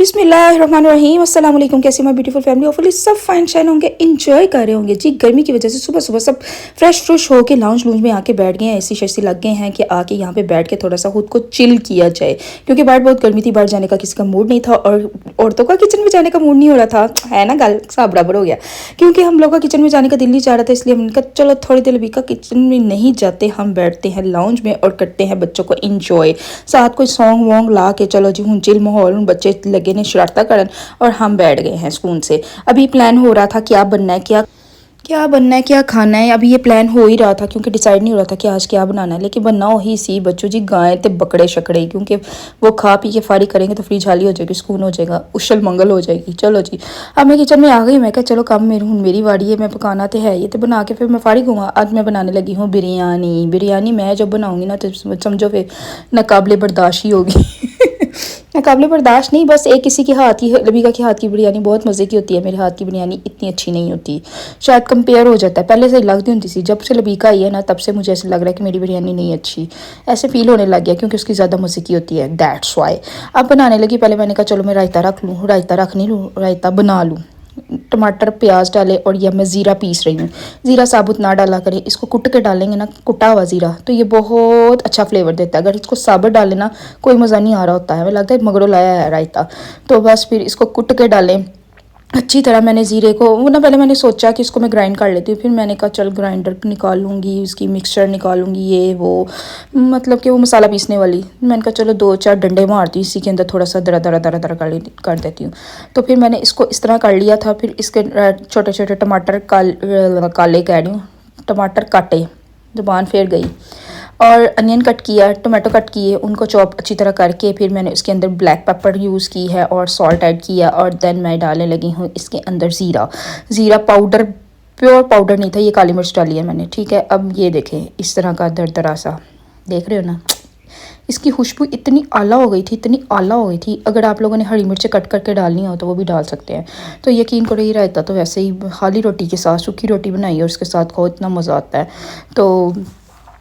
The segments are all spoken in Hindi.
बिस्मिल्लाहिर्रहमानिर्रहीम अस्सलाम वालेकुम। कैसे माय ब्यूटीफुल फैमिली, होपफुली सब फाइन शाइन होंगे, इंजॉय कर रहे होंगे जी। गर्मी की वजह से सुबह सुबह सब फ्रेश होके लाउंज में आके बैठ गए हैं, ऐसी शैसी लग गए हैं कि आके यहाँ पे बैठ के थोड़ा सा खुद को चिल किया जाए, क्योंकि बाहर बहुत गर्मी थी, बाहर जाने का किसी का मूड नहीं था और औरतों का किचन में जाने का मूड नहीं हो रहा था, है ना, गल सब बराबर हो गया। क्योंकि हम लोग का किचन में जाने का दिल नहीं चाह रहा था, इसलिए हमने कहा चलो थोड़ी देर अभी का किचन में नहीं जाते, हम बैठते हैं लाउंज में और करते हैं बच्चों को इंजॉय। साथ कोई सॉन्ग वॉन्ग ला के चलो जी हूँ चिल माहौल, बच्चे लगे ने शरारता करन और हम बैठ गए हैं सुकून से। अभी प्लान हो रहा था क्या बनना है, क्या बनना है, क्या खाना है। अभी ये प्लान हो ही रहा था क्योंकि डिसाइड नहीं हो रहा था कि आज क्या बनाना है, लेकिन बनना हो ही सी बच्चों जी, गाय ते बकड़े शकड़े, क्योंकि वो खा पी के फारी करेंगे तो फ्री झाली हो जाएगी, सुकून हो जाएगा, उछल मंगल हो जाएगी। चलो जी अब मैं किचन में आ गई, मैं क्या चलो काम मेरी वाड़ी है, मैं पकाना तो है ये, तो बना के फिर मैं फारिग हुआ। आज मैं बनाने लगी हूँ बिरयानी मैं जब बनाऊँगी ना तो समझो फिर नाकाबिले बर्दाश्त ही होगी। नाकाबिले बर्दाश्त नहीं, बस एक किसी के हाथ की, लबीका के हाथ की बिरयानी बहुत मज़े की होती है, मेरे हाथ की बिरयानी इतनी अच्छी नहीं होती, शायद कंपेयर हो जाता है। पहले से लगती होती थी, जब से लबीका आई है ना तब से मुझे ऐसे लग रहा है कि मेरी बिरयानी नहीं अच्छी, ऐसे फील होने लग गया, क्योंकि उसकी ज़्यादा मज़े की होती है, दैट्स वाई। अब बनाने लगी, पहले मैंने कहा चलो मैं रायता रख लूँ, रायता रख नहीं लूँ, रायता बना लूँ। टमाटर प्याज डाले और यह मैं ज़ीरा पीस रही हूँ। ज़ीरा साबुत ना डाला करें, इसको कुट के डालेंगे ना, कुटा हुआ ज़ीरा, तो ये बहुत अच्छा फ्लेवर देता है। अगर इसको साबुत डालें ना कोई मज़ा नहीं आ रहा होता है, हमें लगता है मगरों लाया है रायता। तो बस फिर इसको कुट के डालें अच्छी तरह। मैंने ज़ीरे को वो ना, पहले मैंने सोचा कि इसको मैं ग्राइंड कर लेती हूँ, फिर मैंने कहा चल ग्राइंडर निकालूंगी, उसकी मिक्सचर निकालूंगी, ये वो मतलब कि वो मसाला पीसने वाली, मैंने कहा चलो 2-4 डंडे मारती हूँ, इसी के अंदर थोड़ा सा दरा दरा दरा दरा कर देती हूँ। तो फिर मैंने इसको इस तरह कर लिया था। फिर इसके छोटे छोटे टमाटर काले कह रही हूँ, टमाटर काटे, ज़ुबान फेर गई, और अनियन कट किया, टमाटो कट किए, उनको चॉप अच्छी तरह करके फिर मैंने उसके अंदर ब्लैक पेपर यूज़ की है और सॉल्ट ऐड किया, और देन मैं डालने लगी हूँ इसके अंदर ज़ीरा पाउडर, प्योर पाउडर नहीं था ये, काली मिर्च डाली है मैंने, ठीक है। अब ये देखें इस तरह का दरदरा सा, देख रहे हो ना, इसकी खुशबू इतनी आला हो गई थी, इतनी आला हो गई थी। अगर आप लोगों ने हरी मिर्चें कट करके डालनी हो तो वो भी डाल सकते हैं। तो यकीन करो ये रायता तो वैसे ही खाली रोटी के साथ, सूखी रोटी बनाई और उसके साथ खाओ, इतना मज़ा आता है। तो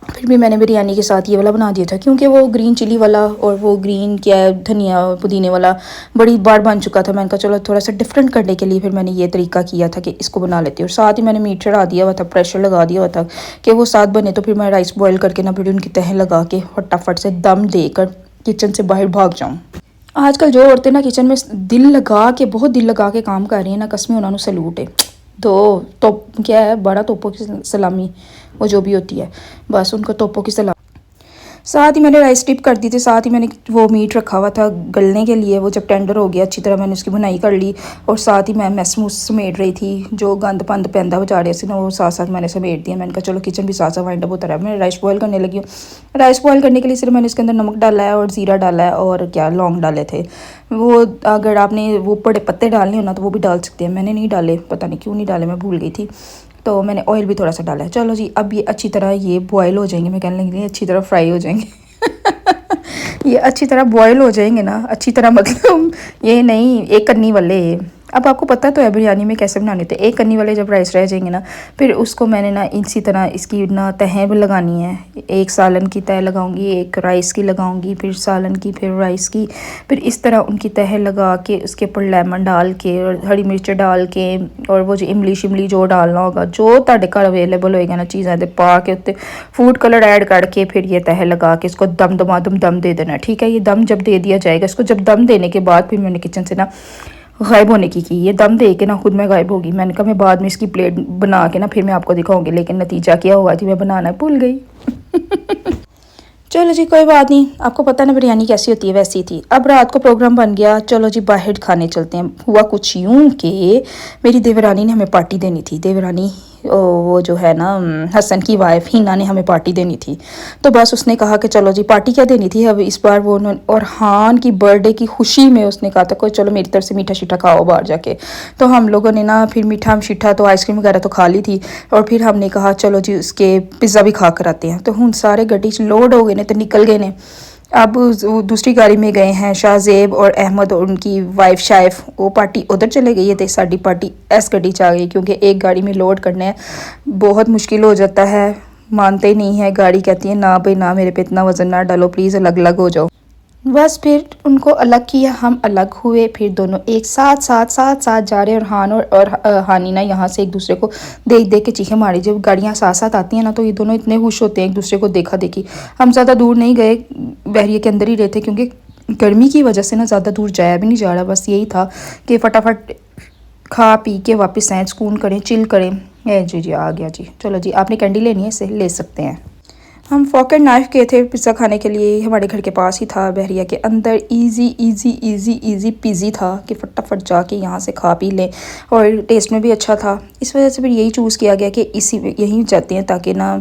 फिर भी मैंने बिरयानी के साथ ये वाला बना दिया था, क्योंकि वो ग्रीन चिली वाला और वो ग्रीन क्या है धनिया पुदीने वाला बड़ी बार बन चुका था। मैंने कहा चलो थोड़ा सा डिफरेंट करने के लिए फिर मैंने ये तरीका किया था कि इसको बना लेती हूँ। और साथ ही मैंने मीट चढ़ा दिया हुआ था, प्रेशर लगा दिया हुआ था कि वो साथ बने। तो फिर मैं राइस बॉयल करके ना फिर उनकी तह लगा के फटाफट से दम देकर किचन से बाहर भाग जाऊँ। आजकल जो औरतें ना किचन में दिल लगा के, बहुत दिल लगा के काम कर रही हैं ना, कसमें उन्होंने सैल्यूट है। तो क्या है, बड़ा तोपों की सलामी, वो जो भी होती है, बस उनको तोपों की सलामी। साथ ही मैंने राइस टिप कर दी थी, साथ ही मैंने वो मीट रखा हुआ था गलने के लिए, वो जब टेंडर हो गया अच्छी तरह मैंने उसकी भुनाई कर ली, और साथ ही मैं मैसमूस समेट रही थी, जो गंद पंद पैंदा बचा रहे थे ना वो साथ साथ मैंने समेट दिया। मैंने कहा चलो किचन भी साथ साथ वाइंड अप होता रहा। मैं राइस बॉयल करने लगी हूँ। राइस बॉयल करने के लिए सिर्फ मैंने इसके अंदर नमक डाला है और ज़ीरा डाला है और क्या लौंग डाले थे। वो अगर आपने वो बड़े पत्ते डालने हो ना तो वो भी डाल सकते हैं, मैंने नहीं डाले, पता नहीं क्यों नहीं डाले, मैं भूल गई थी। तो मैंने ऑयल भी थोड़ा सा डाला है। चलो जी अब ये अच्छी तरह ये बॉयल हो जाएंगे, मैं कहने लगी अच्छी तरह फ्राई हो जाएंगे। ये अच्छी तरह बॉयल हो जाएंगे ना, अच्छी तरह मतलब ये नहीं एक कन्नी वाले। अब आपको पता तो है बिरयानी में कैसे बनाने थे, एक कन्नी वाले जब राइस रह जाएंगे ना, फिर उसको मैंने ना इसी तरह इसकी ना तहें भी लगानी है। एक सालन की तह लगाऊंगी, एक राइस की लगाऊंगी, फिर सालन की, फिर राइस की, फिर इस तरह उनकी तह लगा के उसके ऊपर लेमन डाल के और हरी मिर्च डाल के और वो जो इमली शिमली जो डालना होगा, जो ਤੁਹਾਡੇ घर अवेलेबल होएगा ना चीज़ें दे पा के उत्ते फूड कलर ऐड करके फिर ये तह लगा के इसको दम दे देना, ठीक है। ये दम जब दे दिया जाएगा, इसको जब दम देने के बाद फिर मैंने किचन से ना गायब होने की ये दम दे के ना खुद में गायब होगी। मैंने कहा मैं बाद में इसकी प्लेट बना के ना फिर मैं आपको दिखाऊंगी, लेकिन नतीजा क्या हुआ थी मैं बनाना भूल गई। चलो जी कोई बात नहीं, आपको पता ना बिरयानी कैसी होती है, वैसी थी। अब रात को प्रोग्राम बन गया, चलो जी बाहर खाने चलते हैं। हुआ कुछ यूँ कि मेरी देवरानी ने हमें पार्टी देनी थी, देवरानी वो जो है ना हसन की वाइफ हिना ने हमें पार्टी देनी थी। तो बस उसने कहा कि चलो जी पार्टी क्या देनी थी अब इस बार वो, और हान की बर्थडे की खुशी में उसने कहा था कोई चलो मेरी तरफ से मीठा शीठा खाओ बाहर जाके। तो हम लोगों ने ना फिर मीठा शीठा तो आइसक्रीम वगैरह तो खा ली थी, और फिर हमने कहा चलो जी उसके पिज़्ज़ा भी खा कर आते हैं। तो हम सारे गड्डी लोड हो गए ने तो निकल गए ने। अब दूसरी गाड़ी में गए हैं शाहजेब और अहमद और उनकी वाइफ शाइफ, वो पार्टी उधर चले गई है, तो साड़ी पार्टी इस गड्डी च आ गई, क्योंकि एक गाड़ी में लोड करना है बहुत मुश्किल हो जाता है, मानते ही नहीं है। गाड़ी कहती है ना भाई ना, मेरे पे इतना वज़न ना डालो, प्लीज़ अलग अलग हो जाओ। बस फिर उनको अलग किया, हम अलग हुए, फिर दोनों एक साथ साथ साथ साथ जा रहे। और हान और हानी ना यहाँ से एक दूसरे को देख देख के चीखें मारी। जब गाड़ियाँ साथ साथ आती हैं ना तो ये दोनों इतने खुश होते हैं एक दूसरे को देखा देखी। हम ज़्यादा दूर नहीं गए, बहरिया के अंदर ही रहते क्योंकि गर्मी की वजह से ना ज़्यादा दूर जाया भी नहीं जा रहा। बस यही था कि फटाफट खा पी के वापस आएँ, सुकून करें, चिल करें। जी जी आ गया जी। चलो जी, आपने कैंडी लेनी है इसे ले सकते हैं। हम फॉक एंड नाइफ गए थे पिज़्ज़ा खाने के लिए, हमारे घर के पास ही था बहरिया के अंदर। Easy easy easy easy PG था कि फटाफट जाके यहाँ से खा पी लें, और टेस्ट में भी अच्छा था। इस वजह से फिर यही चूज़ किया गया कि इसी यहीं जाते हैं ताकि ना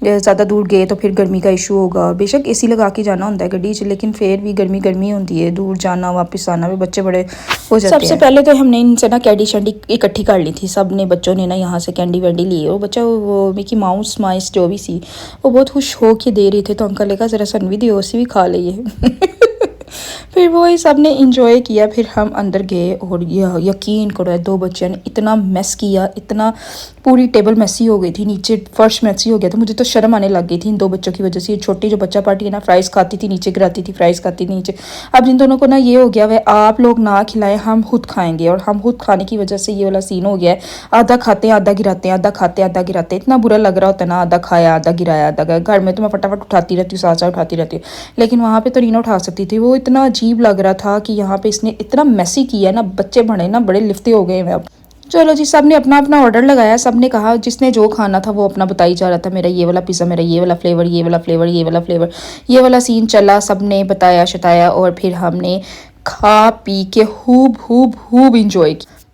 ज़्यादा दूर गए तो फिर गर्मी का इशू होगा। बेशक एसी लगा के जाना होता है गड्डी च, लेकिन फिर भी गर्मी गर्मी होती है, दूर जाना वापस आना भी बच्चे बड़े हो जाते हैं। सबसे पहले तो हमने इनसे ना कैंडी शैंडी इकट्ठी कर ली थी, सब ने बच्चों ने ना यहाँ से कैंडी वैंडी ली। और बच्चा वो मिकी माउस माइस जो भी सी वो बहुत खुश हो के दे रही थी, तो अंकल ने कहा ज़रा सन भी दियो, उसी भी खा लिए। फिर वो ही सब ने इंजॉय किया। फिर हम अंदर गए और यकीन करो दो बच्चों ने इतना मेस किया, इतना पूरी टेबल मैसी हो गई थी, नीचे फर्श मैसी हो गया था। मुझे तो शर्म आने लग गई थी इन दो बच्चों की वजह से। ये छोटी जो बच्चा पार्टी है ना, फ्राइज़ खाती थी नीचे गिराती थी, फ्राइज़ खाती थी नीचे। अब इन दोनों को ना ये हो गया वह आप लोग ना खिलाएं, हम खुद खाएंगे। और हम खुद खाने की वजह से ये वाला सीन हो गया है, आधा खाते हैं आधा गिराते हैं, आधा खाते हैं आधा गिराते हैं। इतना बुरा लग रहा होता है ना, आधा खाया आधा गिराया आधा गया। घर में तो मैं फटाफट उठाती रहती हूँ, साथ साथ उठाती रहती हूँ, लेकिन वहाँ पे तो रीना उठा सकती थी। वो इतना अजीब लग रहा था कि यहाँ पे इसने इतना मैसी किया ना, बच्चे बड़े ना बड़े लिफ्ते हो गए हैं अब। चलो जी, सब ने अपना अपना ऑर्डर लगाया, सब ने कहा जिसने जो खाना था वो अपना बताई जा रहा था, मेरा ये वाला पिज़्ज़ा, मेरा ये वाला फ्लेवर, ये वाला फ्लेवर, ये वाला फ्लेवर, ये वाला सीन चला। सब ने बताया शताया और फिर हमने खा पी के खूब खूब खूब इंजॉय किया।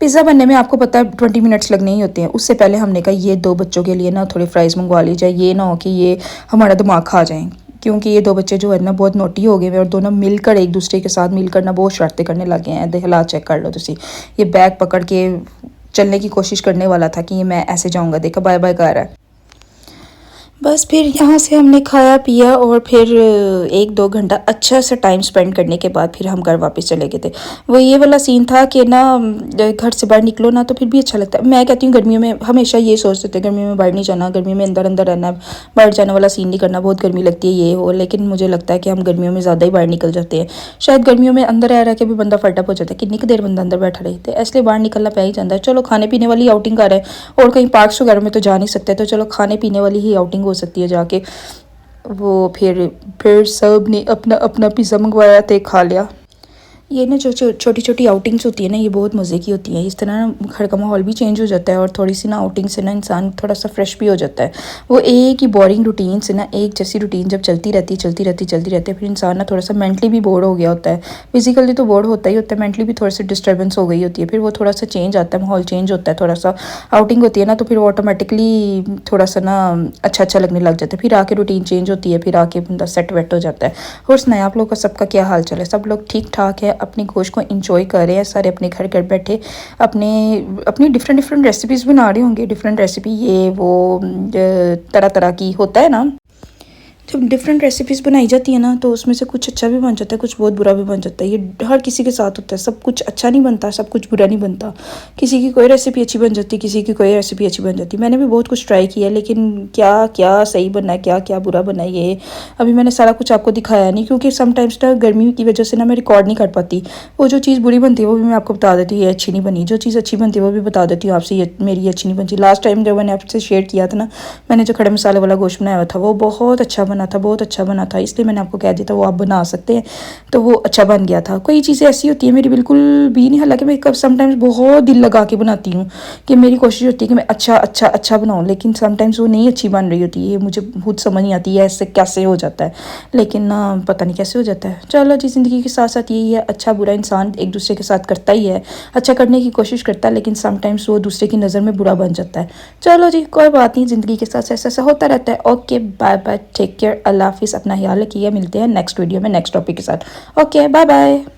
पिज़्ज़ा बनने में आपको पता है 20 मिनट्स लगने ही होते हैं। उससे पहले हमने कहा ये दो बच्चों के लिए ना थोड़ी फ्राइज़ मंगवा ली जाए, ये ना हो कि ये हमारा दिमाग खा जाएँ, क्योंकि ये दो बच्चे जो है ना बहुत नोटी हो गए हैं और दोनों मिलकर एक दूसरे के साथ मिलकर ना बहुत शरारतें करने लगे हैं। दे हालात चेक कर लो तुसी, ये बैग पकड़ के चलने की कोशिश करने वाला था कि ये मैं ऐसे जाऊंगा, देखा बाय बाय कर रहा है। बस फिर यहाँ से हमने खाया पिया और फिर 1-2 घंटा अच्छा सा टाइम स्पेंड करने के बाद फिर हम घर वापस चले गए थे। वो ये वाला सीन था कि ना घर से बाहर निकलो ना तो फिर भी अच्छा लगता है। मैं कहती हूँ गर्मियों में हमेशा ये सोचते थे गर्मियों में बाहर नहीं जाना, गर्मियों में अंदर अंदर रहना, बाहर जाने वाला सीन नहीं करना, बहुत गर्मी लगती है ये हो। लेकिन मुझे लगता है कि हम गर्मियों में ज़्यादा ही बाहर निकल जाते हैं। शायद गर्मियों में अंदर रह के भी बंदा फटअप हो जाता है, कितनी देर बंदा अंदर बैठा रहता है, इसलिए बाहर निकलना पै ही जाता है। चलो खाने पीने वाली आउटिंग कर रहे हैं और कहीं पार्क्स वगैरह में तो जा नहीं सकते, तो चलो खाने पीने वाली ही आउटिंग हो सकती है जाके। वो फिर सब ने अपना अपना पिज़्ज़ा मंगवाया थे, खा लिया। ये ना जो छोटी छोटी आउटिंग्स होती है ना, ये बहुत मज़े की होती हैं। इस तरह ना घर का माहौल भी चेंज हो जाता है और थोड़ी सी ना आउटिंग से ना इंसान थोड़ा सा फ्रेश भी हो जाता है। वो एक ही बोरिंग रूटीन से ना, एक जैसी रूटीन जब चलती रहती है फिर इंसान ना थोड़ा सा मेंटली भी बोर हो गया होता है। फिजिकली तो बोर होता ही होता है, मेंटली भी थोड़ा सा डिस्टर्बेंस हो गई होती है। फिर वो थोड़ा सा चेंज आता है, माहौल चेंज होता है, थोड़ा सा आउटिंग होती है ना, तो फिर ऑटोमेटिकली थोड़ा सा ना अच्छा अच्छा लगने लग जाता है। फिर आके रूटीन चेंज होती है, फिर आके बंदा सेट वेट हो जाता है। और सुनाए आप लोग का सबका क्या हाल चाल है? सब लोग ठीक ठाक है, अपनी गोश्त को इंजॉय कर रहे हैं सारे, अपने घर घर बैठे अपनी डिफरेंट डिफरेंट रेसिपीज़ बना रहे होंगे। डिफरेंट रेसिपी ये वो तरह तरह की होता है ना, जब डिफरेंट रेसिपीज़ बनाई जाती है ना तो उसमें से कुछ अच्छा भी बन जाता है, कुछ बहुत बुरा भी बन जाता है। ये हर किसी के साथ होता है, सब कुछ अच्छा नहीं बनता, सब कुछ बुरा नहीं बनता। किसी की कोई रेसिपी अच्छी बन जाती है, किसी की कोई रेसिपी अच्छी बन जाती है। मैंने भी बहुत कुछ ट्राई किया, लेकिन क्या क्या सही बना है, क्या क्या बुरा बना है, ये अभी मैंने सारा कुछ आपको दिखाया नहीं, क्योंकि समटाइम्स ना गर्मी की वजह से ना मैं रिकॉर्ड नहीं कर पाती। वो जो चीज़ बुरी बनती है वो भी मैं आपको बता देती हूँ, ये अच्छी नहीं बनी। जो चीज़ अच्छी बनती है वो भी बता देती हूँ आपसे, ये मेरी अच्छी नहीं बनती। लास्ट टाइम जब मैंने आपसे शेयर किया था ना, मैंने जो खड़े मसाले वाला गोश्त बनाया था वो बहुत अच्छा बना था, बहुत अच्छा बना था, इसलिए मैंने आपको कह दिया था वो आप बना सकते हैं, तो वो अच्छा बन गया था। कोई चीज़ें ऐसी होती है मेरी बिल्कुल भी नहीं, हालांकि मैं कब समटाइम्स बहुत दिल लगा के बनाती हूँ कि मेरी कोशिश होती है कि मैं अच्छा बनाऊँ, लेकिन समटाइम्स वो नहीं अच्छी बन रही होती है। मुझे खुद समझ नहीं आती है ऐसे कैसे हो जाता है, लेकिन ना पता नहीं कैसे हो जाता है। चलो जी, ज़िंदगी के साथ साथ यही है, अच्छा बुरा इंसान एक दूसरे के साथ करता ही है, अच्छा करने की कोशिश करता है, लेकिन समटाइम्स वो दूसरे की नज़र में बुरा बन जाता है। चलो जी, कोई बात नहीं, ज़िंदगी के साथ ऐसा ऐसा होता रहता है। Okay bye bye, take care, अल्लाह हाफिज़, अपना ख्याल रखिए। मिलते हैं नेक्स्ट वीडियो में नेक्स्ट टॉपिक के साथ। Okay bye bye.